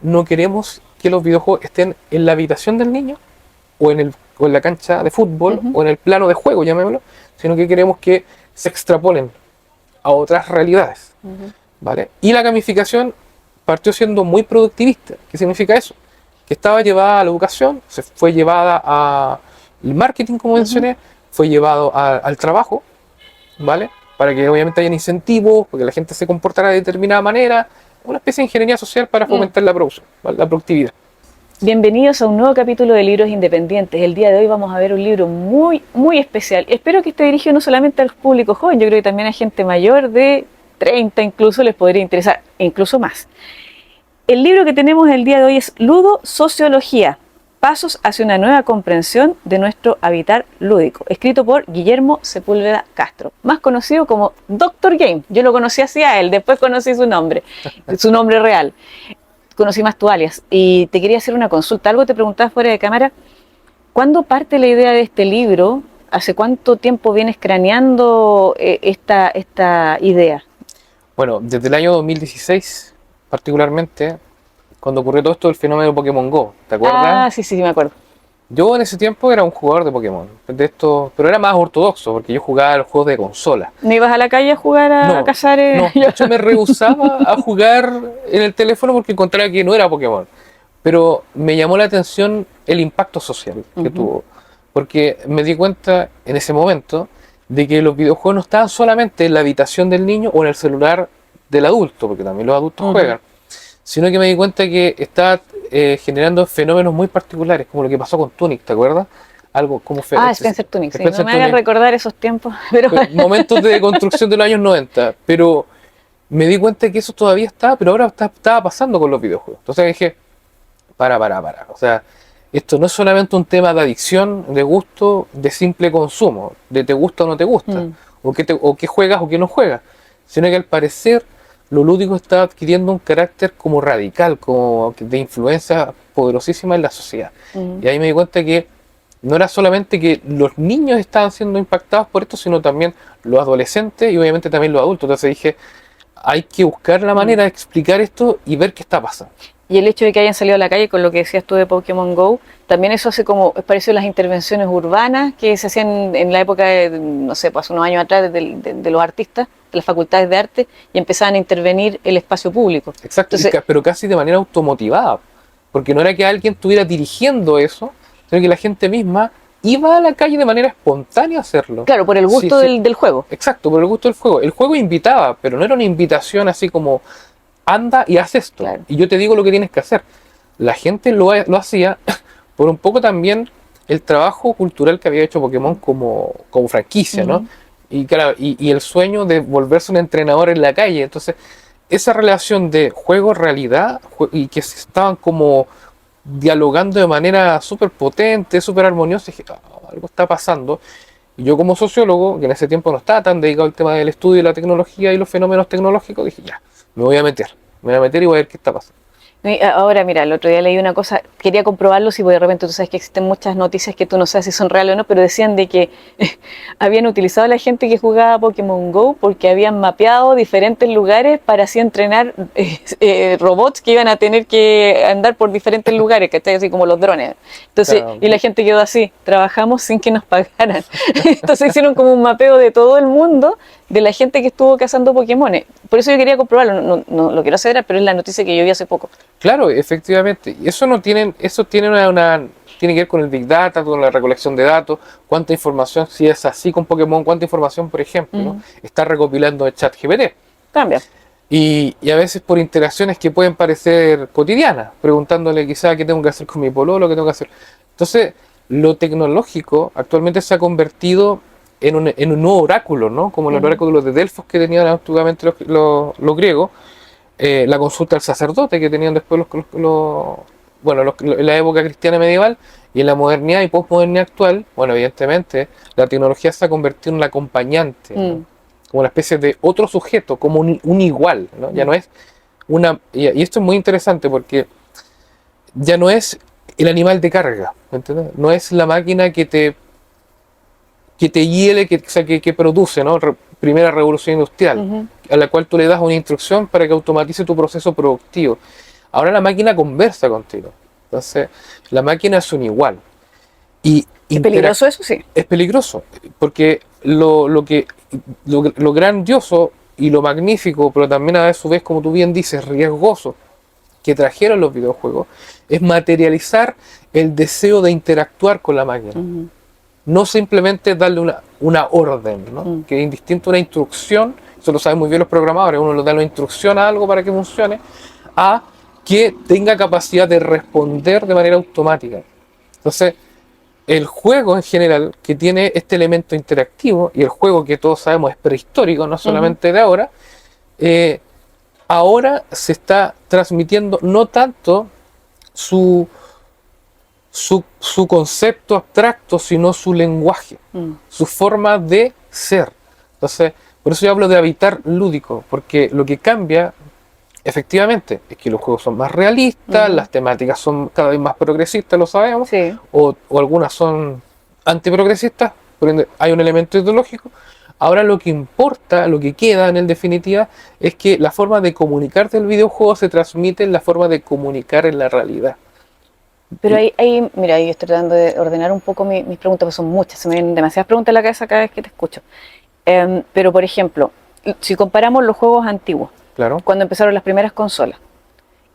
no queremos que los videojuegos estén en la habitación del niño o en la cancha de fútbol o en el plano de juego, llamémoslo, sino que queremos que se extrapolen a otras realidades, ¿vale? Y la gamificación partió siendo muy productivista. ¿Qué significa eso? Que estaba llevada a la educación, se fue llevada al marketing, como mencioné, fue llevado al trabajo, ¿vale? Para que obviamente hayan incentivos, porque la gente se comportara de determinada manera, una especie de ingeniería social para fomentar la producción, ¿vale? La productividad. Bienvenidos a un nuevo capítulo de Libros Independientes. El día de hoy vamos a ver un libro muy, muy especial. Espero que esté dirigido no solamente al público joven, yo creo que también a gente mayor de 30 incluso les podría interesar, incluso más. El libro que tenemos el día de hoy es Ludosociología, pasos hacia una nueva comprensión de nuestro habitar lúdico, escrito por Guillermo Sepúlveda Castro, más conocido como Dr. Game. Yo lo conocí así a él, después conocí su nombre real. Conocí más tu alias y te quería hacer una consulta. Algo te preguntaba fuera de cámara. ¿Cuándo parte la idea de este libro? ¿Hace cuánto tiempo vienes craneando esta idea? Bueno, desde el año 2016, particularmente, cuando ocurrió todo esto del fenómeno de Pokémon GO, ¿te acuerdas? Ah, sí, me acuerdo. Yo en ese tiempo era un jugador de Pokémon, pero era más ortodoxo, porque yo jugaba los juegos de consola. ¿No ibas a la calle a jugar a cazar? No, de hecho me rehusaba a jugar en el teléfono porque encontraba que no era Pokémon. Pero me llamó la atención el impacto social que tuvo, porque me di cuenta en ese momento de que los videojuegos no estaban solamente en la habitación del niño o en el celular del adulto, porque también los adultos juegan, sino que me di cuenta que estaba generando fenómenos muy particulares, como lo que pasó con Tunic, ¿te acuerdas? Algo como Spencer Tunic, sí. No me hagas recordar esos tiempos. Pero momentos de construcción de los años 90, pero me di cuenta que eso todavía estaba, pero ahora estaba pasando con los videojuegos. Entonces dije, para. O sea, esto no es solamente un tema de adicción, de gusto, de simple consumo, de te gusta o no te gusta, o qué juegas o qué no juegas, sino que al parecer lo lúdico está adquiriendo un carácter como radical, como de influencia poderosísima en la sociedad. Y ahí me di cuenta que no era solamente que los niños estaban siendo impactados por esto, sino también los adolescentes y obviamente también los adultos. Entonces dije, hay que buscar la manera de explicar esto y ver qué está pasando. Y el hecho de que hayan salido a la calle con lo que decías tú de Pokémon GO, también eso hace como, es parecido a las intervenciones urbanas que se hacían en la época de, no sé, pues unos años atrás de los artistas, de las facultades de arte, y empezaban a intervenir el espacio público. Exacto, entonces, pero casi de manera automotivada, porque no era que alguien estuviera dirigiendo eso, sino que la gente misma iba a la calle de manera espontánea a hacerlo. Claro, por el gusto del juego. Exacto, por el gusto del juego. El juego invitaba, pero no era una invitación así como anda y haz esto, y yo te digo lo que tienes que hacer. La gente lo hacía por un poco también el trabajo cultural que había hecho Pokémon como franquicia, ¿no? Y, claro, y el sueño de volverse un entrenador en la calle. Entonces, esa relación de juego-realidad y que se estaban como dialogando de manera súper potente, súper armoniosa, dije, algo está pasando. Y yo como sociólogo, que en ese tiempo no estaba tan dedicado al tema del estudio de la tecnología y los fenómenos tecnológicos, dije, ya, me voy a meter y voy a ver qué está pasando. Ahora, mira, el otro día leí una cosa, quería comprobarlo si de repente tú sabes que existen muchas noticias que tú no sabes si son reales o no, pero decían de que habían utilizado a la gente que jugaba Pokémon GO porque habían mapeado diferentes lugares para así entrenar robots que iban a tener que andar por diferentes lugares, ¿cachai? Así como los drones. Entonces, claro. Y la gente quedó así, trabajamos sin que nos pagaran. Entonces hicieron como un mapeo de todo el mundo de la gente que estuvo cazando Pokémones. Por eso yo quería comprobarlo, no lo quiero hacer, pero es la noticia que yo vi hace poco. Claro, efectivamente. Eso tiene que ver con el Big Data, con la recolección de datos, cuánta información, si es así con Pokémon, cuánta información, por ejemplo, ¿no? Está recopilando el ChatGPT. Cambia. Y a veces por interacciones que pueden parecer cotidianas, preguntándole quizá qué tengo que hacer con mi pololo, qué tengo que hacer. Entonces, lo tecnológico actualmente se ha convertido en un nuevo oráculo, ¿no? Como el oráculo de Delfos que tenían antiguamente los griegos, la consulta al sacerdote que tenían después en la época cristiana medieval, y en la modernidad y postmodernidad actual, bueno, evidentemente, la tecnología se ha convertido en un acompañante, ¿no? Como una especie de otro sujeto, como un igual, ¿no? Ya no es y esto es muy interesante porque ya no es el animal de carga, ¿entiendes? No es la máquina que te hiele, que produce, ¿no? Primera revolución industrial, a la cual tú le das una instrucción para que automatice tu proceso productivo. Ahora la máquina conversa contigo. Entonces, la máquina es un igual. Y ¿Es peligroso eso? Sí. es peligroso, porque lo grandioso y lo magnífico, pero también a su vez, como tú bien dices, riesgoso, que trajeron los videojuegos, es materializar el deseo de interactuar con la máquina. Ujú. No simplemente darle una orden, ¿no? Que es indistinto a una instrucción, eso lo saben muy bien los programadores, uno le da una instrucción a algo para que funcione, a que tenga capacidad de responder de manera automática. Entonces, el juego en general, que tiene este elemento interactivo, y el juego que todos sabemos es prehistórico, no solamente de ahora, ahora se está transmitiendo no tanto su concepto abstracto, sino su lenguaje, su forma de ser. Entonces, por eso yo hablo de habitar lúdico, porque lo que cambia, efectivamente, es que los juegos son más realistas, las temáticas son cada vez más progresistas, lo sabemos, Sí. o algunas son antiprogresistas, por ende hay un elemento ideológico. Ahora lo que importa, lo que queda en definitiva, es que la forma de comunicar del videojuego se transmite en la forma de comunicar en la realidad. Pero mira, yo estoy tratando de ordenar un poco mis preguntas, porque son muchas, se me vienen demasiadas preguntas a la cabeza cada vez que te escucho. Pero, por ejemplo, si comparamos los juegos antiguos, Claro. cuando empezaron las primeras consolas,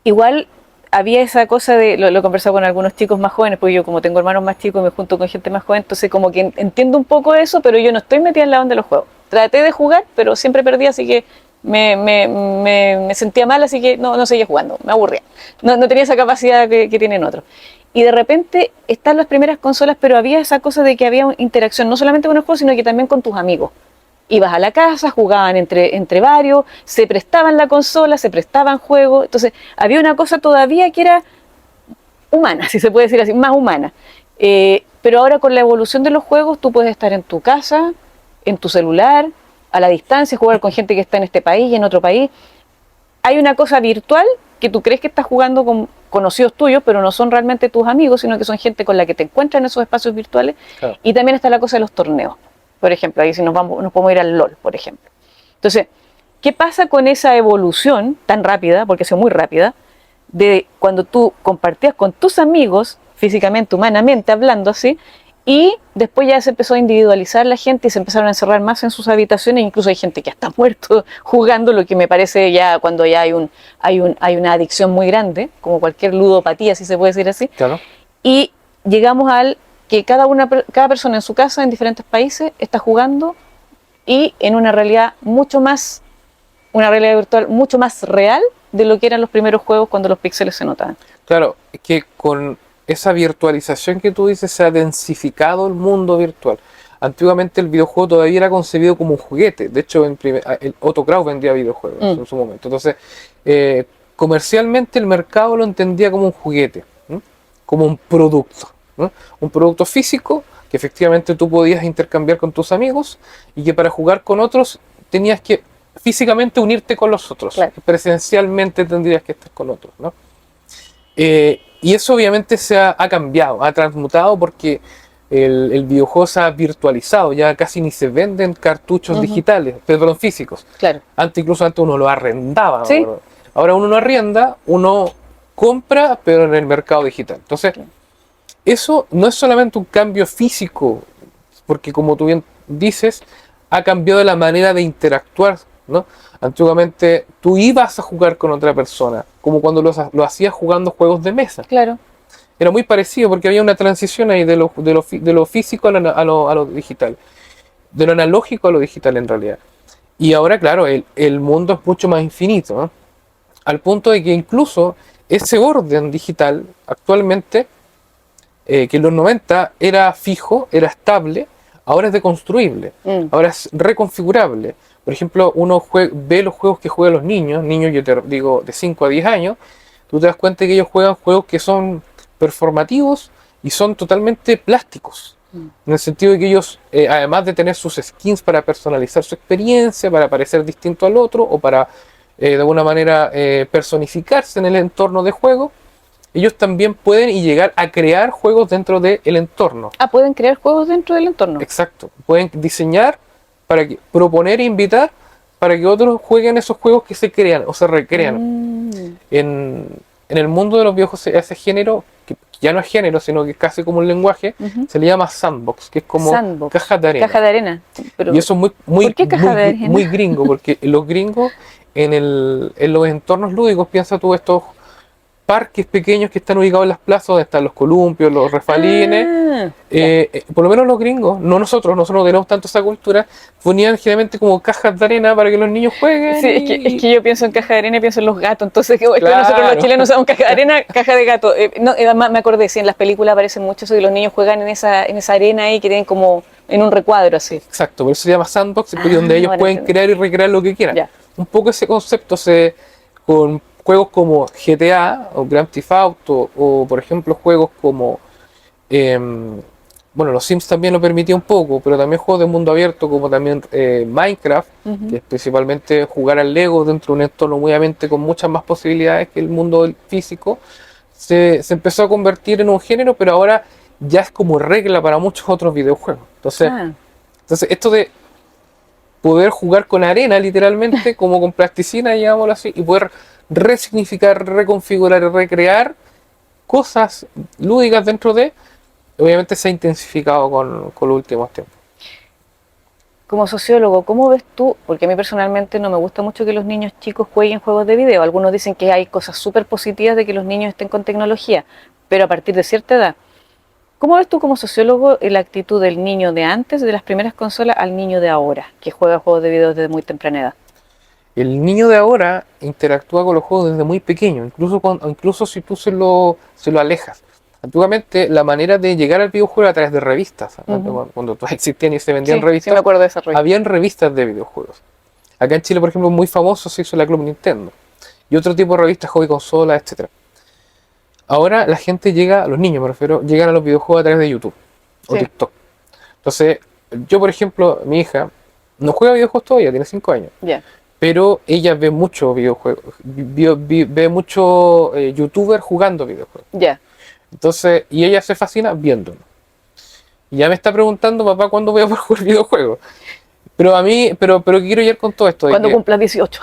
igual había esa cosa de, lo he conversado con algunos chicos más jóvenes, porque yo como tengo hermanos más chicos me junto con gente más joven, entonces como que entiendo un poco eso, pero yo no estoy metida en la onda de los juegos. Traté de jugar, pero siempre perdí, así que me sentía mal, así que no seguía jugando, me aburría. No tenía esa capacidad que tienen otros. Y de repente están las primeras consolas, pero había esa cosa de que había interacción, no solamente con los juegos, sino que también con tus amigos. Ibas a la casa, jugaban entre varios, se prestaban la consola, se prestaban juegos, entonces había una cosa todavía que era humana, si se puede decir así, más humana. Pero ahora con la evolución de los juegos, tú puedes estar en tu casa, en tu celular, a la distancia, jugar con gente que está en este país y en otro país. Hay una cosa virtual que tú crees que estás jugando con conocidos tuyos, pero no son realmente tus amigos, sino que son gente con la que te encuentras en esos espacios virtuales. Claro. Y también está la cosa de los torneos, por ejemplo, ahí si nos podemos ir al LOL, por ejemplo. Entonces, ¿qué pasa con esa evolución tan rápida, porque es muy rápida, de cuando tú compartías con tus amigos, físicamente, humanamente, hablando así, y después ya se empezó a individualizar la gente y se empezaron a encerrar más en sus habitaciones, incluso hay gente que hasta muerto jugando, lo que me parece ya cuando ya hay una adicción muy grande, como cualquier ludopatía, si se puede decir así. Claro. Y llegamos al que cada persona en su casa, en diferentes países, está jugando y en una realidad virtual mucho más real de lo que eran los primeros juegos cuando los píxeles se notaban. Claro, es que con esa virtualización que tú dices se ha densificado el mundo virtual. Antiguamente el videojuego todavía era concebido como un juguete. De hecho, el Otto Kraus vendía videojuegos en su momento. Entonces, comercialmente el mercado lo entendía como un juguete, ¿no? Como un producto, ¿no? Un producto físico que efectivamente tú podías intercambiar con tus amigos y que para jugar con otros tenías que físicamente unirte con los otros. Claro. Presencialmente tendrías que estar con otros, ¿no? Y eso obviamente ha cambiado, ha transmutado porque el videojuego se ha virtualizado, ya casi ni se venden cartuchos digitales, perdón, físicos. Claro. Incluso antes uno lo arrendaba. ¿Sí? Ahora uno no arrienda, uno compra, pero en el mercado digital. Entonces, eso no es solamente un cambio físico, porque como tú bien dices, ha cambiado la manera de interactuar, ¿no? Antiguamente tú ibas a jugar con otra persona, como cuando lo hacías jugando juegos de mesa. Claro. Era muy parecido porque había una transición ahí de lo físico a lo digital, de lo analógico a lo digital en realidad. Y ahora, claro, el mundo es mucho más infinito, ¿no? Al punto de que incluso ese orden digital actualmente, que en los 90 era fijo, era estable, ahora es deconstruible, ahora es reconfigurable. Por ejemplo, uno ve los juegos que juegan los niños, yo te digo de 5 a 10 años, tú te das cuenta que ellos juegan juegos que son performativos y son totalmente plásticos. En el sentido de que ellos, además de tener sus skins para personalizar su experiencia, para parecer distinto al otro o para de alguna manera personificarse en el entorno de juego, ellos también pueden llegar a crear juegos dentro del entorno. Pueden crear juegos dentro del entorno. Exacto. Pueden diseñar, proponer e invitar para que otros jueguen esos juegos que se crean o se recrean. en el mundo de los videojuegos ese género, que ya no es género, sino que es casi como un lenguaje, se le llama sandbox, que es como Sandbox. cajas de arena. Caja de arena. Pero, Y eso es ¿por qué caja de arena? muy gringo, porque los gringos en los entornos lúdicos, piensa tú estos parques pequeños que están ubicados en las plazas, donde están los columpios, los refalines. Por lo menos los gringos, no nosotros no tenemos tanto esa cultura, ponían generalmente como cajas de arena para que los niños jueguen. Sí, es que yo pienso en caja de arena y pienso en los gatos, entonces después nosotros Claro. los chilenos usamos caja de arena, caja de gato. Me acordé, sí, en las películas aparecen mucho eso, que los niños juegan en esa arena ahí que tienen como en un recuadro así. Exacto, por eso se llama sandbox, donde ellos ahora pueden entiendo. crear y recrear lo que quieran. Ya. Un poco ese concepto con juegos como GTA o Grand Theft Auto, o por ejemplo juegos como bueno, los Sims también lo permitía un poco, pero también juegos de mundo abierto como también Minecraft, que es principalmente jugar al Lego dentro de un entorno obviamente con muchas más posibilidades que el mundo físico, se empezó a convertir en un género, pero ahora ya es como regla para muchos otros videojuegos. Entonces esto de poder jugar con arena literalmente, como con plasticina, digámoslo así, y poder resignificar, reconfigurar y recrear cosas lúdicas dentro de, obviamente se ha intensificado con los últimos tiempos. Como sociólogo, ¿cómo ves tú? Porque a mí personalmente no me gusta mucho que los niños chicos jueguen juegos de video. Algunos dicen que hay cosas súper positivas de que los niños estén con tecnología, pero a partir de cierta edad. ¿Cómo ves tú como sociólogo la actitud del niño de antes, de las primeras consolas, al niño de ahora, que juega juegos de video desde muy temprana edad? El niño de ahora interactúa con los juegos desde muy pequeño, incluso si tú se lo alejas. Antiguamente la manera de llegar al videojuego era a través de revistas. Cuando todavía existían y se vendían revistas, sí me acuerdo de esa revista. habían revistas de videojuegos. Acá en Chile, por ejemplo, muy famoso se hizo la Club Nintendo. Y otro tipo de revistas, hobby consolas, etc. Ahora la gente los niños me refiero, llegan a los videojuegos a través de YouTube o Sí. TikTok. Entonces, yo por ejemplo, mi hija no juega videojuegos todavía, tiene 5 años. Ya. Pero ella ve mucho videojuegos, ve mucho youtuber jugando videojuegos. Ya. Entonces, y ella se fascina viéndolo. Y ya me está preguntando, papá, ¿cuándo voy a poder jugar videojuegos? Pero a mí, pero quiero ir con todo esto. Cuando cumplas 18.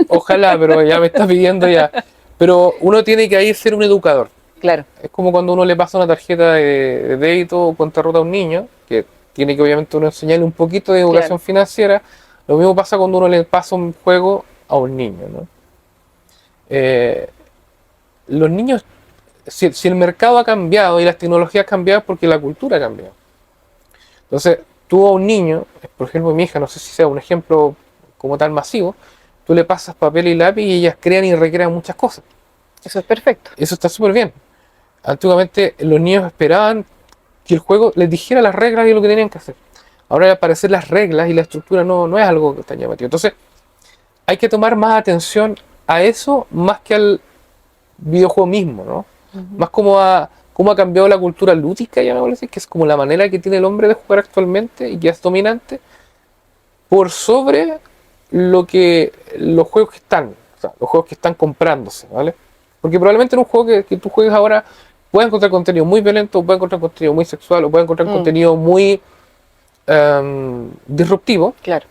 Ojalá, pero ya me está pidiendo ya. Pero uno tiene que ahí ser un educador. Claro. Es como cuando uno le pasa una tarjeta de débito o cuenta ruta a un niño, que tiene que obviamente uno enseñarle un poquito de educación financiera. Lo mismo pasa cuando uno le pasa un juego a un niño, ¿no? Los niños, si el mercado ha cambiado y las tecnologías han cambiado, es porque la cultura ha cambiado. Entonces, tú a un niño, por ejemplo mi hija, no sé si sea un ejemplo como tal masivo, tú le pasas papel y lápiz y ellas crean y recrean muchas cosas. Eso es perfecto. Eso está súper bien. Antiguamente los niños esperaban que el juego les dijera las reglas y lo que tenían que hacer. Ahora al parecer las reglas y la estructura no es algo tan llamativo. Entonces hay que tomar más atención a eso más que al videojuego mismo, ¿no? Más como a cómo ha cambiado la cultura lúdica, ya me voy a decir, que es como la manera que tiene el hombre de jugar actualmente y que es dominante por sobre los juegos que están, o sea, los juegos que están comprándose, ¿vale? Porque probablemente en un juego que tú juegues ahora puedes encontrar contenido muy violento, o puedes encontrar contenido muy sexual, o puedes encontrar contenido muy disruptivo. Claro.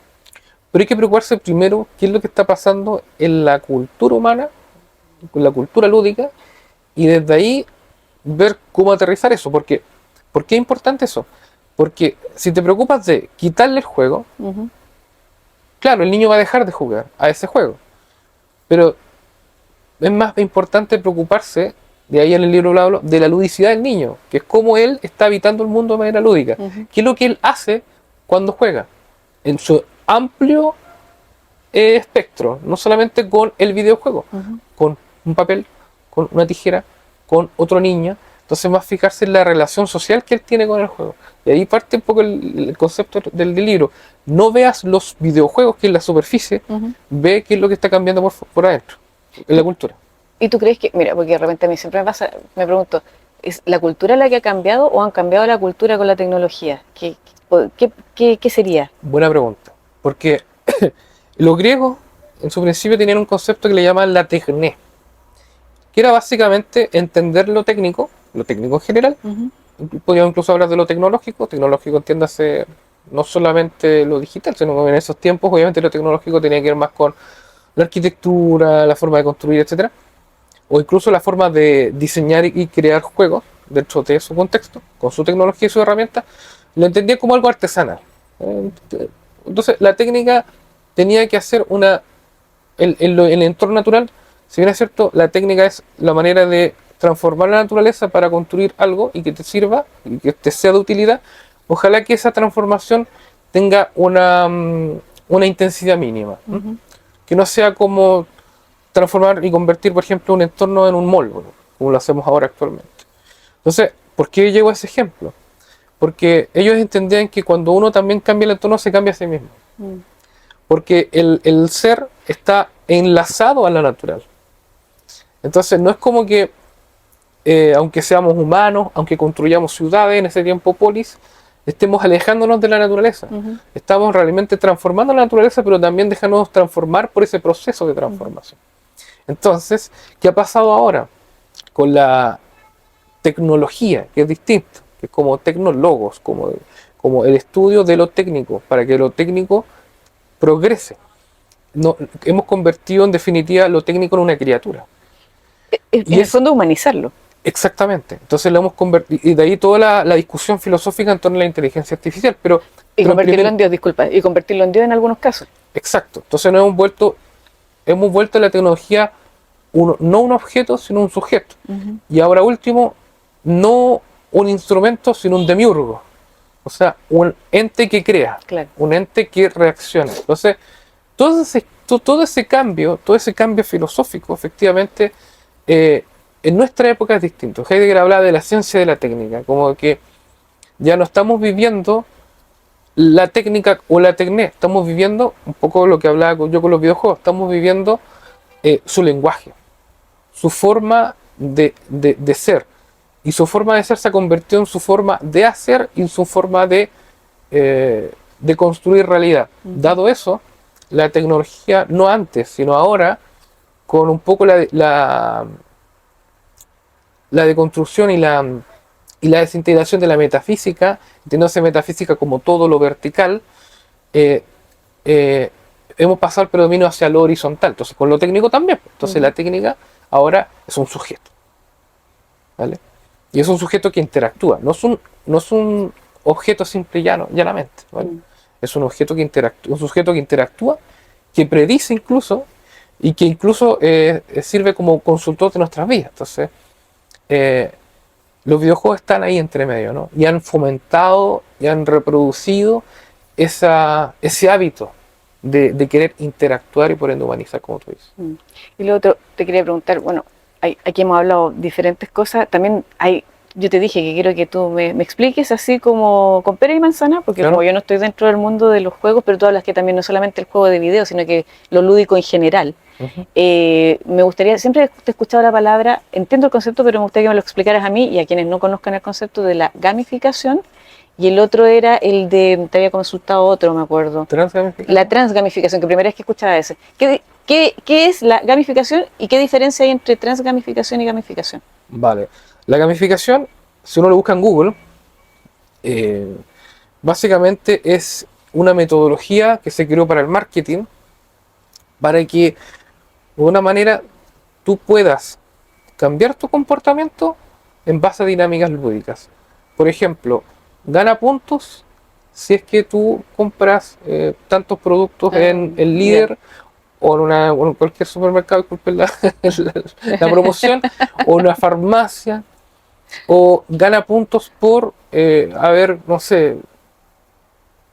Pero hay que preocuparse primero qué es lo que está pasando en la cultura humana, en la cultura lúdica, y desde ahí ver cómo aterrizar eso. ¿Por qué es importante eso? Porque si te preocupas de quitarle el juego, claro, el niño va a dejar de jugar a ese juego. Pero es más importante preocuparse, de ahí en el libro hablo, de la ludicidad del niño, que es cómo él está habitando el mundo de manera lúdica. ¿Qué es lo que él hace cuando juega? En su amplio espectro, no solamente con el videojuego, con un papel, con una tijera, con otro niño. Entonces más fijarse en la relación social que él tiene con el juego. Y ahí parte un poco el concepto del libro. No veas los videojuegos, que es la superficie, ve qué es lo que está cambiando por adentro, en la cultura. ¿Y tú crees que, mira, porque de repente a mí siempre me pregunto, ¿es la cultura la que ha cambiado o han cambiado la cultura con la tecnología? ¿Qué sería? Buena pregunta. Porque los griegos, en su principio, tenían un concepto que le llaman la tecné, que era básicamente entender lo técnico en general. Podríamos incluso hablar de lo tecnológico. Tecnológico, entiéndase, no solamente lo digital, sino que en esos tiempos, obviamente, lo tecnológico tenía que ver más con la arquitectura, la forma de construir, etcétera. o incluso la forma de diseñar y crear juegos dentro de su contexto, con su tecnología y su herramienta, lo entendía como algo artesanal. Entonces la técnica tenía que hacer el entorno natural, si bien es cierto, la técnica es la manera de transformar la naturaleza para construir algo y que te sirva y que te sea de utilidad. Ojalá que esa transformación tenga una intensidad mínima, Ujú. que no sea como transformar y convertir, por ejemplo, un entorno en un mall, bueno, como lo hacemos ahora actualmente. Entonces, ¿por qué llego a ese ejemplo? Porque ellos entendían que cuando uno también cambia el entorno, se cambia a sí mismo. Mm. Porque el ser está enlazado a la natural. Entonces, no es como que, aunque seamos humanos, aunque construyamos ciudades, en ese tiempo polis, estemos alejándonos de la naturaleza. Ujú. Estamos realmente transformando la naturaleza, pero también dejándonos transformar por ese proceso de transformación. Entonces, ¿qué ha pasado ahora? Con la tecnología, que es distinto, que es como tecnólogos, como el estudio de lo técnico, para que lo técnico progrese. No, hemos convertido en definitiva lo técnico en una criatura. En Y el fondo, humanizarlo. exactamente. Entonces lo hemos convertido, y de ahí toda la discusión filosófica en torno a la inteligencia artificial. Y Pero convertirlo en Dios, disculpa. Y convertirlo en Dios en algunos casos. exacto. Entonces nos hemos vuelto la tecnología no un objeto, sino un sujeto. Ujú. Y ahora último, no un instrumento, sino un demiurgo. O sea, un ente que crea, Claro. un ente que reacciona. Entonces, todo ese cambio filosófico, efectivamente, en nuestra época es distinto. Heidegger hablaba de la ciencia de la técnica, como que ya no estamos viviendo la técnica o la tecné, estamos viviendo un poco lo que hablaba yo con los videojuegos, estamos viviendo su lenguaje, su forma de ser. Y su forma de ser se ha convertido en su forma de hacer y en su forma de construir realidad. Dado eso, la tecnología, no antes, sino ahora, con un poco la deconstrucción y la desintegración de la metafísica, entendiéndose metafísica como todo lo vertical, eh, eh, hemos pasado el predominio hacia lo horizontal. Entonces, con lo técnico también. Entonces, la técnica ahora es un sujeto. ¿Vale? Y es un sujeto que interactúa. No es un objeto simple y llanamente. ¿Vale? Es un objeto que interactúa, un sujeto que interactúa, que predice incluso, y que incluso sirve como consultor de nuestras vidas. Entonces, los videojuegos están ahí entre medio, ¿no? Y han fomentado y han reproducido ese hábito de querer interactuar y por ende humanizar, como tú dices. Mm. Y lo otro, te quería preguntar, bueno, aquí hemos hablado diferentes cosas, también yo te dije que quiero que tú me expliques así como con pera y manzana, porque Claro. como yo no estoy dentro del mundo de los juegos, pero tú hablas que también no solamente el juego de video, sino que lo lúdico en general. Ujú. Me gustaría, siempre te he escuchado la palabra, entiendo el concepto, pero me gustaría que me lo explicaras a mí y a quienes no conozcan el concepto de la gamificación, y el otro era el de, te había consultado otro, me acuerdo, Transgamificación. la transgamificación, que primera vez que escuchaba ese. ¿Qué es la gamificación y qué diferencia hay entre transgamificación y gamificación? Vale. La gamificación, si uno lo busca en Google, eh, básicamente es una metodología que se creó para el marketing, para que de una manera tú puedas cambiar tu comportamiento en base a dinámicas lúdicas. Por ejemplo, gana puntos si es que tú compras tantos productos en el líder o en cualquier supermercado, disculpen la promoción, o una farmacia, o gana puntos por no sé,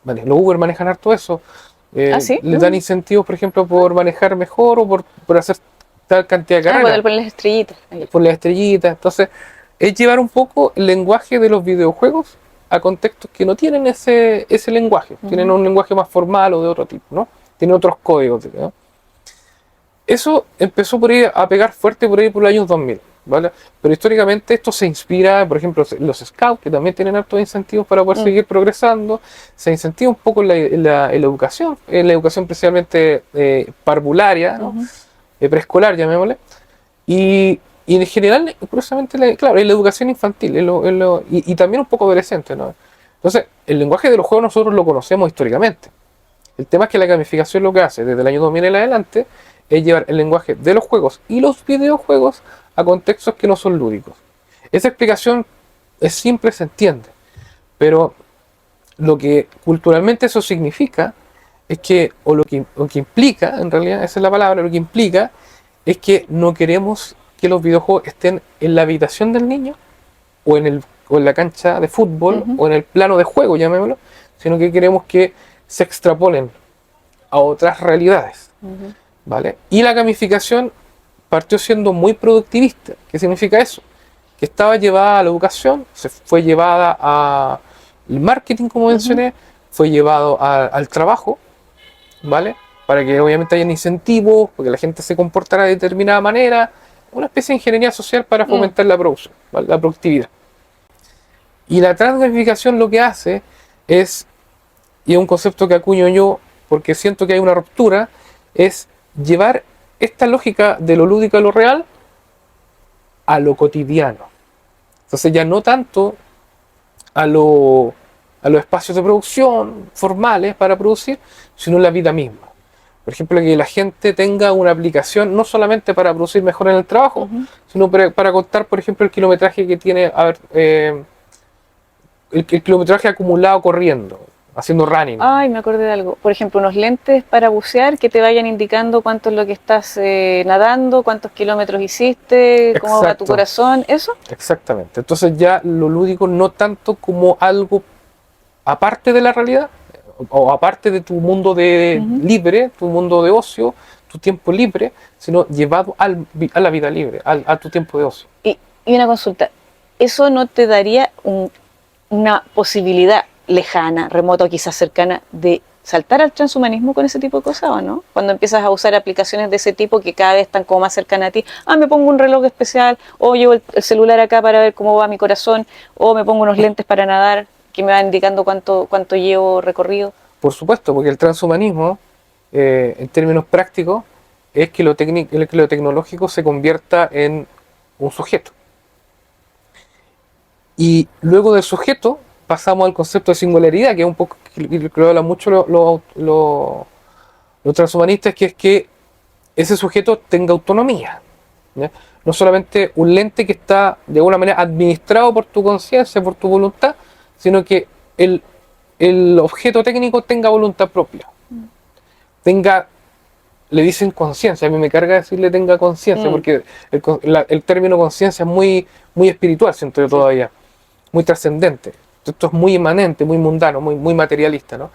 vale, los Uber manejan harto eso. ¿Ah, sí? Les dan incentivos, por ejemplo, por manejar mejor o por hacer tal cantidad de carreras, Poner las estrellitas. Ahí. por las estrellitas. Entonces, es llevar un poco el lenguaje de los videojuegos a contextos que no tienen ese lenguaje. Tienen un lenguaje más formal o de otro tipo, ¿no? Tienen otros códigos, ¿no? Eso empezó por ahí a pegar fuerte por ahí por los años 2000, ¿vale? Pero históricamente esto se inspira, por ejemplo, los scouts, que también tienen hartos incentivos para poder seguir progresando, se incentiva un poco en la educación, especialmente parvularia, ¿no? Preescolar, llamémosle, y en general, curiosamente, claro, en la educación infantil, y también un poco adolescente, ¿no? Entonces, el lenguaje de los juegos nosotros lo conocemos históricamente. El tema es que la gamificación lo que hace desde el año 2000 en adelante es llevar el lenguaje de los juegos y los videojuegos a contextos que no son lúdicos. Esa explicación es simple, se entiende, pero lo que culturalmente eso significa es que, o lo que implica, en realidad, esa es la palabra, lo que implica es que no queremos que los videojuegos estén en la habitación del niño, o en la cancha de fútbol, Ujú. o en el plano de juego, llamémoslo, sino que queremos que se extrapolen a otras realidades, Ujú. ¿vale? Y la gamificación partió siendo muy productivista. ¿Qué significa eso? Que estaba llevada a la educación, se fue llevada al marketing, como mencioné, fue llevado al trabajo, ¿vale? Para que obviamente hayan incentivos, porque la gente se comportara de determinada manera, una especie de ingeniería social para Mm. fomentar la producción, ¿vale? La productividad. Y la transgamificación lo que hace es, y es un concepto que acuño yo porque siento que hay una ruptura, es llevar esta lógica de lo lúdico a lo real a lo cotidiano. Entonces ya no tanto a, a los espacios de producción formales para producir, sino en la vida misma. Por ejemplo, que la gente tenga una aplicación no solamente para producir mejor en el trabajo, Ujú. sino para contar, por ejemplo, el kilometraje que tiene, a ver, el kilometraje acumulado corriendo, haciendo running. Ay, me acordé de algo. Por ejemplo, unos lentes para bucear que te vayan indicando cuánto es lo que estás nadando, cuántos kilómetros hiciste, cómo va tu Exacto, corazón, ¿eso? exactamente. Entonces ya lo lúdico no tanto como algo aparte de la realidad, o aparte de tu mundo de Ujú. libre, tu mundo de ocio, tu tiempo libre, sino llevado a la vida libre, a tu tiempo de ocio. Y una consulta, ¿eso no te daría una posibilidad lejana, remota o quizás cercana de saltar al transhumanismo con ese tipo de cosas o no? Cuando empiezas a usar aplicaciones de ese tipo que cada vez están como más cercanas a ti, me pongo un reloj especial, o llevo el celular acá para ver cómo va mi corazón, o me pongo unos lentes para nadar que me van indicando cuánto llevo recorrido. Por supuesto, porque el transhumanismo, en términos prácticos, es que que lo tecnológico se convierta en un sujeto. Y luego del sujeto pasamos al concepto de singularidad, que es un poco que lo hablan mucho los transhumanistas, que es que ese sujeto tenga autonomía, ¿ya? No solamente un lente que está de alguna manera administrado por tu conciencia, por tu voluntad, sino que el objeto técnico tenga voluntad propia, tenga, le dicen conciencia, a mí me carga decirle tenga conciencia, Mm, porque el término conciencia es muy espiritual, siento yo sí. todavía, muy trascendente. Esto es muy inmanente, muy mundano, muy materialista, ¿no?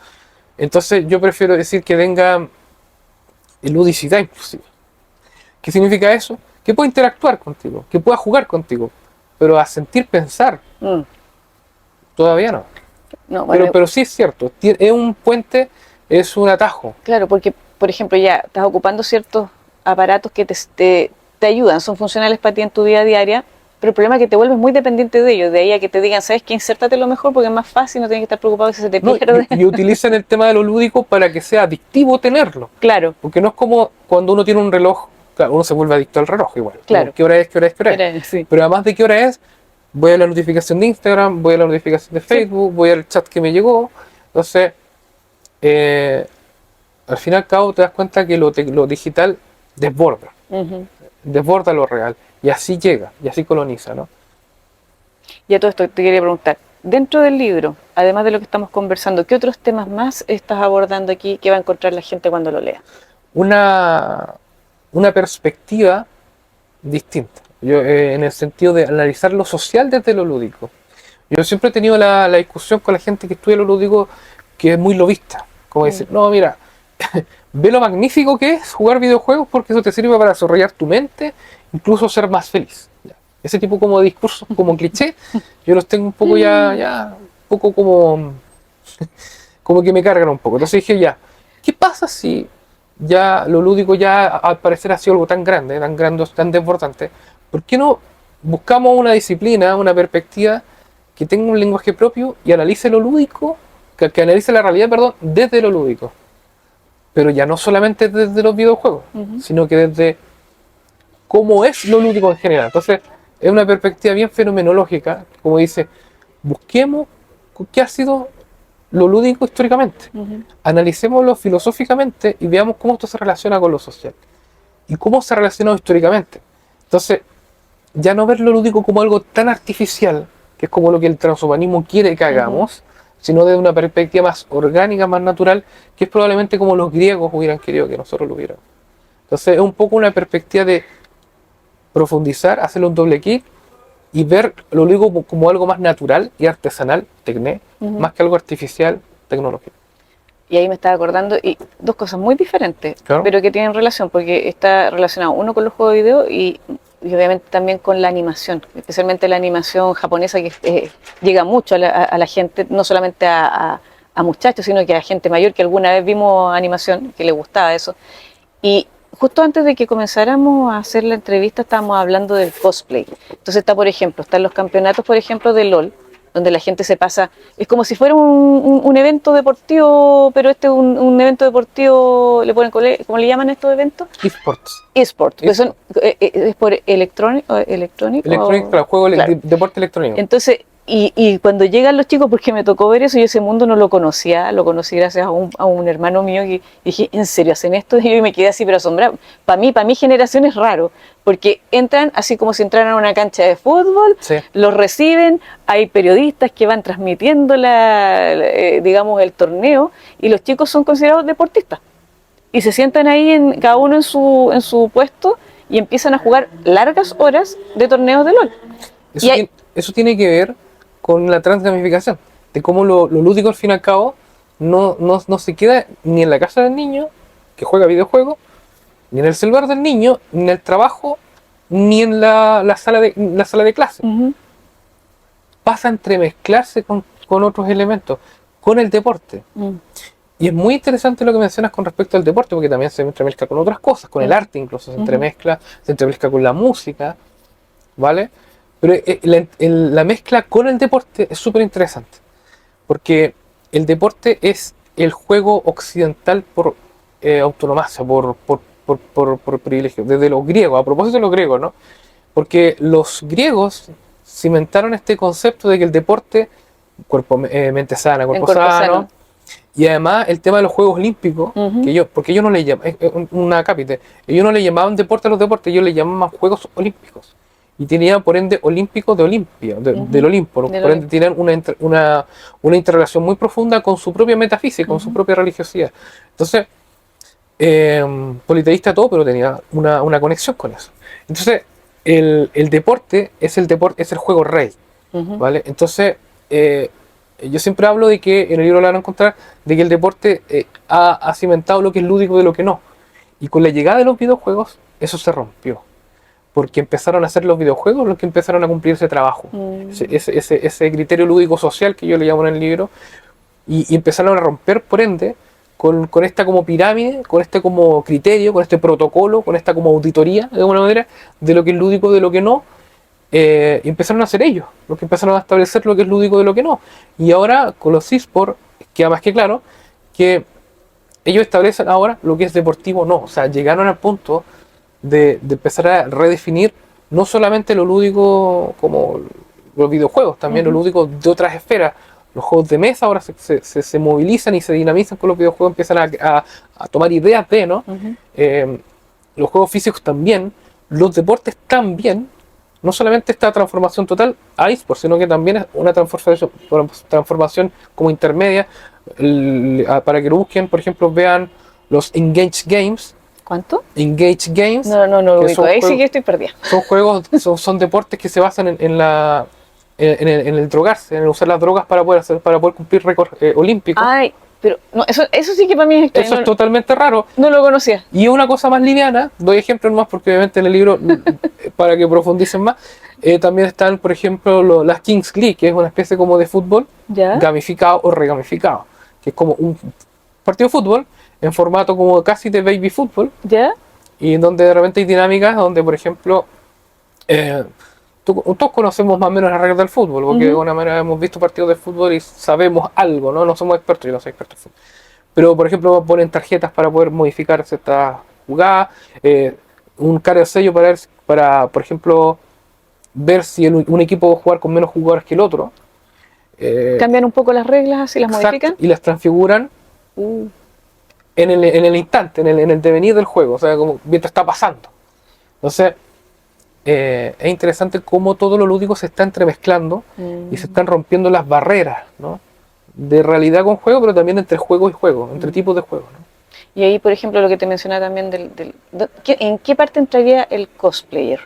Entonces yo prefiero decir que tenga ludicidad inclusive. ¿Qué significa eso? Que pueda interactuar contigo, que pueda jugar contigo, pero a sentir pensar, Mm. todavía no. No, Pero, bueno, pero sí es cierto, es un puente, es un atajo. claro, porque, por ejemplo, ya estás ocupando ciertos aparatos que te ayudan, son funcionales para ti en tu vida diaria, pero el problema es que te vuelves muy dependiente de ellos, de ahí a que te digan, ¿sabes qué? Insértate lo mejor porque es más fácil, no tienes que estar preocupado si se te No, pierde. y utilizan el tema de lo lúdico para que sea adictivo tenerlo. Claro, Porque no es como cuando uno tiene un reloj, claro, uno se vuelve adicto al reloj igual. claro. ¿Qué hora es? ¿Qué hora es? ¿Qué hora es? Sí. Pero además de qué hora es, voy a la notificación de Instagram, voy a la notificación de Facebook, voy al chat que me llegó. Entonces, eh, al fin y al cabo te das cuenta que lo digital desborda, Ujú. desborda lo real. Y así llega, y así coloniza, ¿no? Y a todo esto te quería preguntar, dentro del libro, además de lo que estamos conversando, ¿qué otros temas más estás abordando aquí que va a encontrar la gente cuando lo lea? Una, una perspectiva distinta. Yo, en el sentido de analizar lo social desde lo lúdico. Yo siempre he tenido la discusión con la gente que estudia lo lúdico, que es muy lobista. Como decir, no, mira, ve lo magnífico que es jugar videojuegos porque eso te sirve para desarrollar tu mente, incluso ser más feliz. Ya. Ese tipo como de discursos, como cliché, yo los tengo un poco un poco como que me cargan un poco. Entonces dije, ya, ¿qué pasa si ya lo lúdico ya al parecer ha sido algo tan grande, tan desbordante? ¿Por qué no buscamos una disciplina, una perspectiva que tenga un lenguaje propio y analice lo lúdico, que analice la realidad, perdón, desde lo lúdico? Pero ya no solamente desde los videojuegos, Ujú. sino que desde cómo es lo lúdico en general. Entonces, es una perspectiva bien fenomenológica, como dice, busquemos qué ha sido lo lúdico históricamente. Ujú. Analicémoslo filosóficamente y veamos cómo esto se relaciona con lo social. Y cómo se ha relacionado históricamente. Entonces, ya no ver lo lúdico como algo tan artificial, que es como lo que el transhumanismo quiere que hagamos, sino desde una perspectiva más orgánica, más natural, que es probablemente como los griegos hubieran querido que nosotros lo hubiéramos. Entonces es un poco una perspectiva de profundizar, hacerle un doble clic y ver lo lúdico como algo más natural y artesanal, tecné, más que algo artificial, tecnológico. Y ahí me estaba acordando, y dos cosas muy diferentes, Claro. pero que tienen relación, porque está relacionado uno con los juegos de video y obviamente también con la animación, especialmente la animación japonesa que llega mucho a la gente, no solamente a muchachos, sino que a gente mayor que alguna vez vimos animación, que le gustaba eso. Y justo antes de que comenzáramos a hacer la entrevista estábamos hablando del cosplay. Entonces está, por ejemplo, están los campeonatos, por ejemplo, de LOL, donde la gente se pasa, es como si fuera un evento deportivo, pero este es un evento deportivo, le ponen, ¿cómo le llaman estos eventos? eSports. eSports, que son, es por electrónico. Electronic, claro, deporte electrónico. Entonces, y cuando llegan los chicos, porque me tocó ver eso, yo ese mundo no lo conocía, lo conocí gracias a un hermano mío que dije, ¿en serio hacen esto? Y yo me quedé así, pero asombrado. Para mi generación es raro, porque entran así como si entraran a una cancha de fútbol, Sí. los reciben, hay periodistas que van transmitiendo digamos, el torneo, y los chicos son considerados deportistas. Y se sientan ahí, cada uno en su puesto, y empiezan a jugar largas horas de torneos de LOL. Eso tiene que ver con la transgamificación, de cómo lo lúdico al fin y al cabo no se queda ni en la casa del niño que juega videojuegos, ni en el celular del niño, ni en el trabajo, ni en la sala de clase. Pasa a entremezclarse con otros elementos, con el deporte. Y es muy interesante lo que mencionas con respecto al deporte, porque también se entremezcla con otras cosas, con el arte incluso se entremezcla con la música, ¿vale? Pero la mezcla con el deporte es súper interesante, porque el deporte es el juego occidental por autonomacia, por privilegio, desde los griegos, a propósito de los griegos, ¿no? Porque los griegos cimentaron este concepto de que el deporte, mente sana, cuerpo sano. Y además el tema de los Juegos Olímpicos, porque ellos no le llamaban, una cápite, ellos no le llamaban deporte a los deportes, ellos le llamaban Juegos Olímpicos. Y tenían por ende olímpicos de Olimpia, del Olimpo, ¿no? Por ende tenían una interrelación muy profunda con su propia metafísica, con su propia religiosidad. Entonces, politeísta todo, pero tenía una conexión con eso. Entonces, el deporte es el juego rey, ¿vale? Entonces, yo siempre hablo de que, en el libro lo van a encontrar, de que el deporte ha cimentado lo que es lúdico de lo que no. Y con la llegada de los videojuegos, eso se rompió. Porque empezaron a hacer los videojuegos los que empezaron a cumplir ese trabajo. Ese criterio lúdico social que yo le llamo en el libro. Y empezaron a romper, por ende, con esta como pirámide, con este como criterio, con este protocolo, con esta como auditoría, de alguna manera, de lo que es lúdico de lo que no. Y empezaron a hacer ellos, los que empezaron a establecer lo que es lúdico de lo que no. Y ahora con los eSports queda más que claro que ellos establecen ahora lo que es deportivo o no. O sea, llegaron al punto de empezar a redefinir no solamente lo lúdico como los videojuegos, también lo lúdico de otras esferas. Los juegos de mesa ahora se movilizan y se dinamizan con los videojuegos, empiezan a tomar ideas de, ¿no? Los juegos físicos también, los deportes también. No solamente esta transformación total a eSports, sino que también es una transformación como intermedia. Para que lo busquen, por ejemplo, vean los Engage Games. ¿Cuánto? Engage Games. No lo ubico. Ahí sí que estoy perdida. Son juegos, son deportes que se basan en el drogarse, en usar las drogas para poder cumplir récords olímpicos. Ay, pero no, eso sí que para mí es extraño. Eso es totalmente raro. No lo conocía. Y una cosa más liviana, doy ejemplos nomás porque obviamente en el libro, para que profundicen más, también están, por ejemplo, las Kings League, que es una especie como de fútbol gamificado o regamificado, que es como un partido de fútbol en formato como casi de baby fútbol, y donde de repente hay dinámicas donde, por ejemplo, todos conocemos más o menos las reglas del fútbol, porque de alguna manera hemos visto partidos de fútbol y sabemos algo, ¿no? No somos expertos, yo no soy experto en fútbol. Pero, por ejemplo, ponen tarjetas para poder modificar ciertas jugadas, un cargo sello para, por ejemplo, ver si un equipo va a jugar con menos jugadores que el otro. Cambian un poco las reglas, así las modifican. Y las transfiguran en el instante, en el devenir del juego, o sea, como mientras está pasando. Entonces, es interesante cómo todo lo lúdico se está entremezclando y se están rompiendo las barreras, ¿no? De realidad con juego, pero también entre juego y juego, entre tipos de juegos, ¿no? Y ahí, por ejemplo, lo que te mencionaba también ¿en qué parte entraría el cosplayer?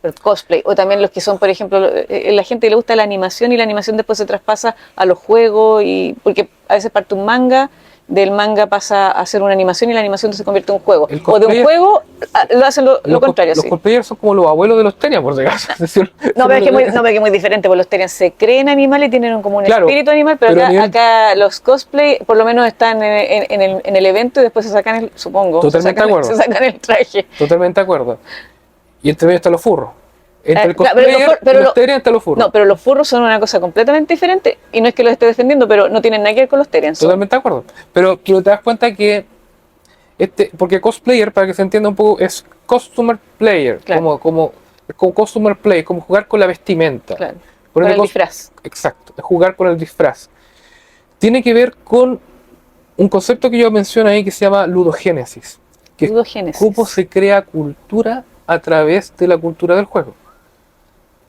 El cosplay, o también los que son, por ejemplo, la gente que le gusta la animación y la animación después se traspasa a los juegos, y porque a veces parte un manga, del manga pasa a ser una animación y la animación se convierte en un juego. O de un juego lo hacen lo contrario. Los cosplayers son como los abuelos de los Tenia, por si acaso. No, pero es que es muy diferente, porque los Terians se creen animales y tienen como un espíritu animal, pero acá los cosplay por lo menos están en el evento y después se sacan supongo, Totalmente de acuerdo. Se sacan el traje. Totalmente de acuerdo. Y entre medio están los furros. Entre el cosplayer y los Terians están los furros. No, pero los furros son una cosa completamente diferente, y no es que los esté defendiendo, pero no tienen nada que ver con los Terians. Totalmente de acuerdo. Pero te das cuenta que porque cosplayer, para que se entienda un poco, es costumer player, claro. como costumer play, como jugar con la vestimenta. Claro. Con el disfraz. Exacto, jugar con el disfraz. Tiene que ver con un concepto que yo menciono ahí que se llama ludogénesis. Que ludogénesis. Cómo se crea cultura a través de la cultura del juego.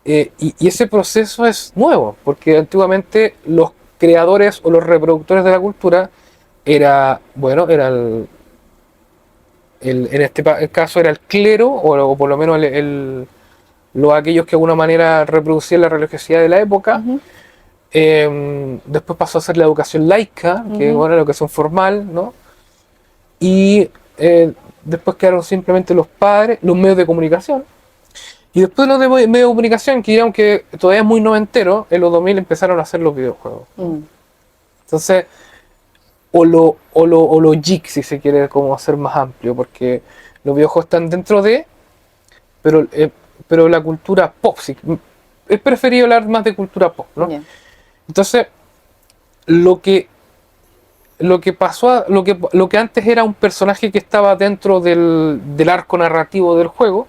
Y ese proceso es nuevo, porque antiguamente los creadores o los reproductores de la cultura era en este caso era el clero, o por lo menos aquellos que de alguna manera reproducían la religiosidad de la época. Después pasó a ser la educación laica, que es la educación formal, ¿no? Y después quedaron simplemente los padres, los medios de comunicación. Y después los de medios de comunicación, que aunque todavía es muy noventero, en los 2000 empezaron a hacer los videojuegos. Entonces, o lo geek, si se quiere como hacer más amplio, porque los videojuegos están dentro de, pero la cultura pop, sí, es preferible hablar más de cultura pop, ¿no? Yeah. Entonces, lo que pasó, lo que antes era un personaje que estaba dentro del arco narrativo del juego,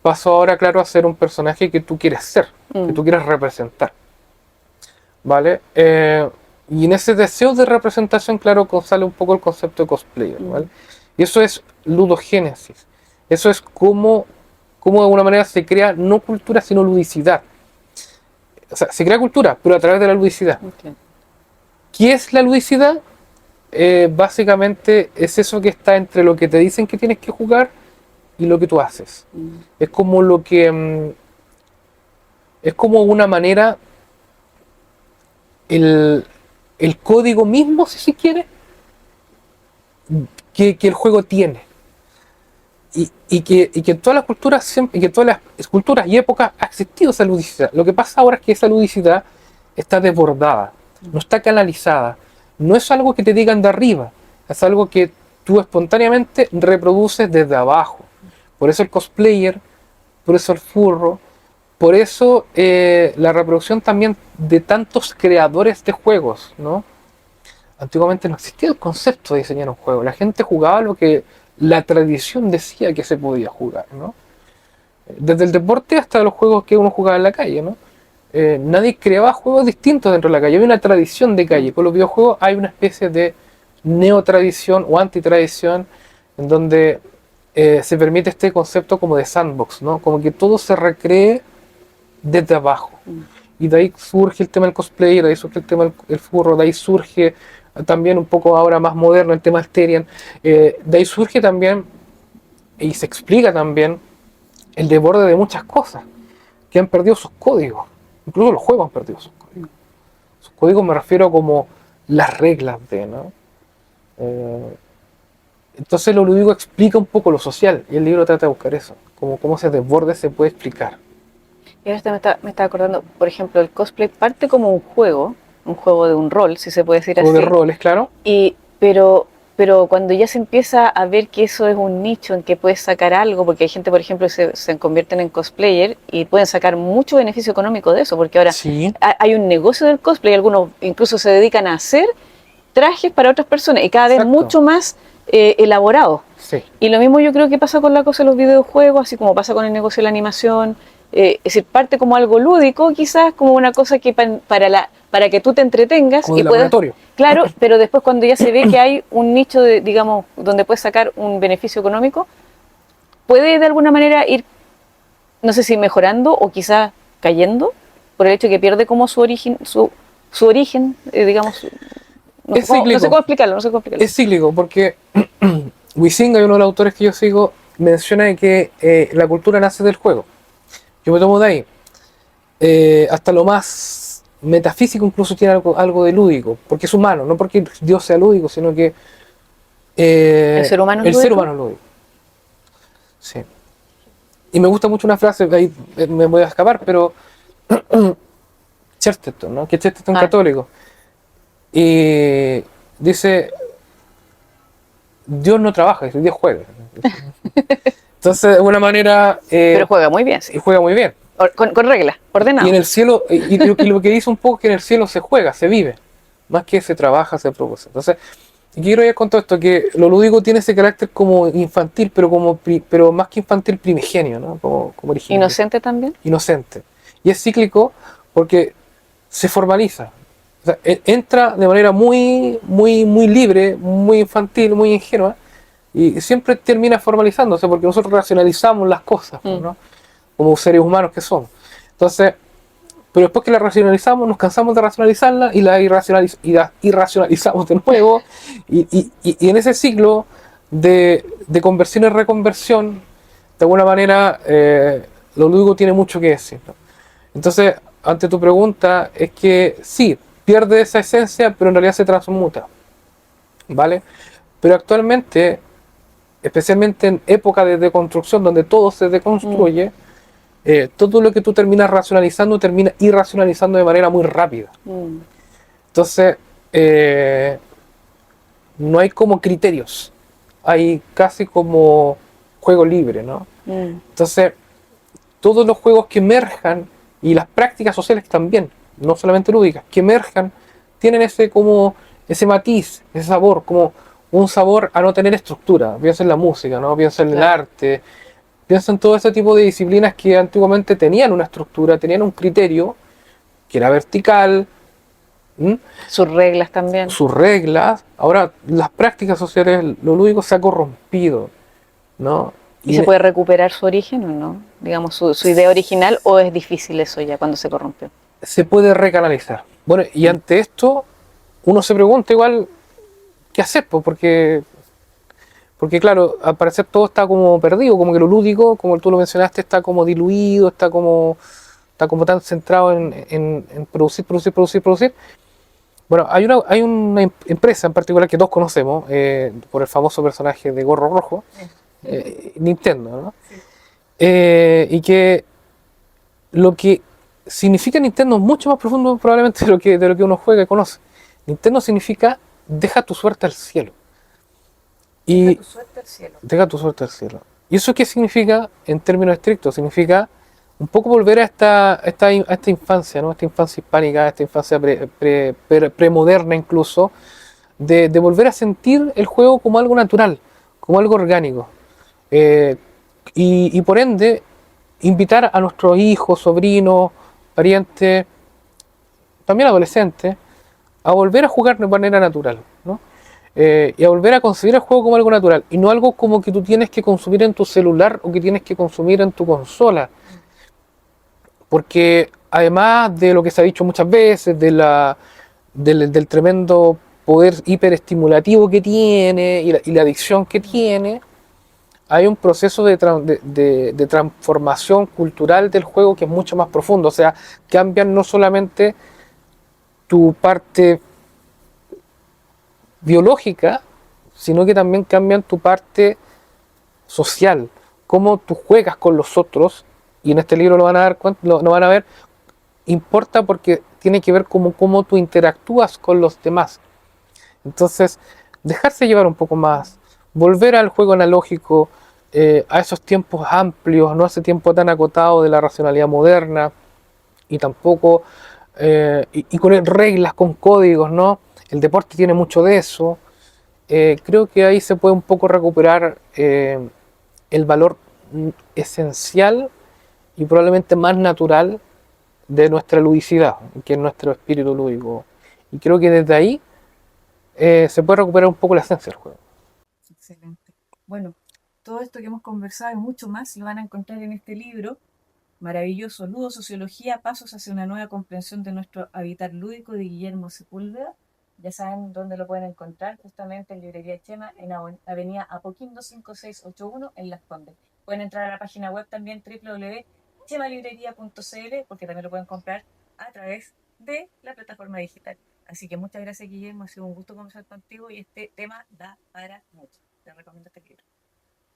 pasó ahora, claro, a ser un personaje que tú quieres ser, que tú quieres representar, ¿vale? Y en ese deseo de representación, claro, sale un poco el concepto de cosplayer, ¿vale? Y eso es ludogénesis. Eso es cómo de alguna manera se crea no cultura, sino ludicidad. O sea, se crea cultura, pero a través de la ludicidad. Okay. ¿Qué es la ludicidad? Básicamente es eso que está entre lo que te dicen que tienes que jugar y lo que tú haces. Es como es como una manera, el código mismo, si se quiere, que el juego tiene. Y que en todas las culturas siempre, y que en todas las culturas y épocas ha existido esa ludicidad. Lo que pasa ahora es que esa ludicidad está desbordada, no está canalizada. No es algo que te digan de arriba, es algo que tú espontáneamente reproduces desde abajo. Por eso el cosplayer, por eso el furro, por eso la reproducción también de tantos creadores de juegos, ¿no? Antiguamente no existía el concepto de diseñar un juego. La gente jugaba lo que la tradición decía que se podía jugar, ¿no? Desde el deporte hasta los juegos que uno jugaba en la calle, ¿no? Nadie creaba juegos distintos dentro de la calle. Había una tradición de calle. Con los videojuegos hay una especie de neotradición o antitradición en donde se permite este concepto como de sandbox, ¿no? Como que todo se recree desde abajo. Y de ahí surge el tema del cosplay, de ahí surge el tema del furro, de ahí surge también un poco ahora más moderno el tema del Terian. De ahí surge también y se explica también el desborde de muchas cosas que han perdido sus códigos. Incluso los juegos han perdido sus códigos. Sus códigos me refiero como las reglas de, ¿no? Entonces lo lúdico explica un poco lo social y el libro trata de buscar eso, como cómo ese desborde se puede explicar. Y ahora me está acordando, por ejemplo, el cosplay parte como un juego de un rol, si se puede decir así. Juego de roles, claro. Pero cuando ya se empieza a ver que eso es un nicho en que puedes sacar algo, porque hay gente, por ejemplo, que se convierten en cosplayer y pueden sacar mucho beneficio económico de eso, porque ahora sí, hay un negocio del cosplay, algunos incluso se dedican a hacer trajes para otras personas y cada vez mucho más elaborados. Sí. Y lo mismo yo creo que pasa con la cosa de los videojuegos, así como pasa con el negocio de la animación. Es decir, parte como algo lúdico, quizás como una cosa que para que tú te entretengas como y puedas, laboratorio. Claro, pero después cuando ya se ve que hay un nicho de, digamos, donde puedes sacar un beneficio económico, puede de alguna manera ir no sé si mejorando o quizás cayendo, por el hecho de que pierde como su origen, su origen, digamos, Es no sé cíclico. cómo explicarlo, no sé cómo explicarlo. Es cíclico porque Huizinga, uno de los autores que yo sigo, menciona de que la cultura nace del juego. Yo me tomo de ahí. Hasta lo más metafísico incluso tiene algo de lúdico, porque es humano, no porque Dios sea lúdico, sino que ¿El ser humano es el ser lúdico? humano es lúdico. Sí. Y me gusta mucho una frase, ahí me voy a escapar, pero Chesterton, ¿no? Que Chesterton Ah, católico. Y dice, Dios no trabaja, dice, Dios juega. Entonces, de alguna manera, pero juega muy bien, sí. juega muy bien. Con reglas, Y en ordenado. el cielo, y lo que dice un poco es que en el cielo se juega, se vive, más que se trabaja, se produce. Entonces, y quiero ir con todo esto, que lo lúdico tiene ese carácter como infantil, pero más que infantil, primigenio, ¿no? Como originario, Inocente también. inocente. Y es cíclico porque se formaliza. O sea, entra de manera muy libre, muy infantil, muy ingenua, y siempre termina formalizándose porque nosotros racionalizamos las cosas, ¿no? Como seres humanos que somos. Entonces, pero después que la racionalizamos, nos cansamos de racionalizarla y la irracionalizamos de nuevo. Y en ese ciclo de conversión y reconversión, de alguna manera, lo lúdico tiene mucho que decir, ¿no? Entonces, ante tu pregunta, es que sí, pierde esa esencia, pero en realidad se transmuta, ¿vale? Pero actualmente, especialmente en época de deconstrucción, donde todo se Mm, deconstruye, todo lo que tú terminas racionalizando termina irracionalizando de manera muy rápida. mm, Entonces, no hay como criterios, hay casi como juego libre, ¿no? mm. Entonces, todos los juegos que emerjan y las prácticas sociales también, no solamente lúdicas, que emerjan, tienen ese como ese matiz, ese sabor, como un sabor a no tener estructura. Piensa en la música, ¿no? Piensa en el Claro. arte, piensa en todo ese tipo de disciplinas que antiguamente tenían una estructura, tenían un criterio, que era vertical, ¿m? Sus reglas también. Sus reglas. Ahora, las prácticas sociales, lo lúdico se ha corrompido, ¿no? ¿Y Y se puede recuperar su origen o no? Digamos, su idea original, o es difícil eso ya cuando se corrompió. se puede recanalizar. Bueno, y Mm. ante esto, uno se pregunta igual, ¿qué hacer? Pues porque claro, al parecer todo está como perdido, como que lo lúdico, como tú lo mencionaste, está como diluido, está como tan centrado en producir, producir, producir, producir. Bueno, hay una empresa en particular que todos conocemos, por el famoso personaje de Gorro Rojo, Nintendo, ¿no? Y que lo que significa Nintendo es mucho más profundo probablemente de lo que uno juega y conoce. Nintendo significa deja tu suerte al cielo. Y Suerte al cielo. deja tu suerte al cielo. ¿Y eso qué significa en términos estrictos? Significa un poco volver a esta infancia, ¿no? Esta infancia hispánica, esta infancia premoderna incluso, de volver a sentir el juego como algo natural, como algo orgánico. Eh, y por ende, invitar a nuestros hijos, sobrinos, parientes, también adolescentes, a volver a jugar de manera natural, ¿no? Y a volver a concebir el juego como algo natural y no algo como que tú tienes que consumir en tu celular o que tienes que consumir en tu consola. Porque además de lo que se ha dicho muchas veces, del tremendo poder hiperestimulativo que tiene y la adicción que tiene, hay un proceso de transformación cultural del juego que es mucho más profundo. O sea, cambian no solamente tu parte biológica, sino que también cambian tu parte social, cómo tú juegas con los otros, y en este libro lo van a dar lo van a ver, importa porque tiene que ver cómo tú interactúas con los demás. Entonces, dejarse llevar un poco más, volver al juego analógico, a esos tiempos amplios, no a ese tiempo tan acotado de la racionalidad moderna, y tampoco, y con reglas, con códigos, ¿no? El deporte tiene mucho de eso. Creo que ahí se puede un poco recuperar el valor esencial y probablemente más natural de nuestra ludicidad, que es nuestro espíritu lúdico. Y creo que desde ahí se puede recuperar un poco la esencia del juego. Excelente. Bueno, todo esto que hemos conversado y mucho más lo van a encontrar en este libro, maravilloso, Ludosociología, pasos hacia una nueva comprensión de nuestro hábitat lúdico, de Guillermo Sepúlveda. Ya saben dónde lo pueden encontrar, justamente en Librería Chema, en Avenida Apoquindo 5681 en Las Condes. Pueden entrar a la página web también www.chemalibrería.cl, porque también lo pueden comprar a través de la plataforma digital. Así que muchas gracias, Guillermo, ha sido un gusto conversar contigo y este tema da para mucho. Te recomiendo este libro.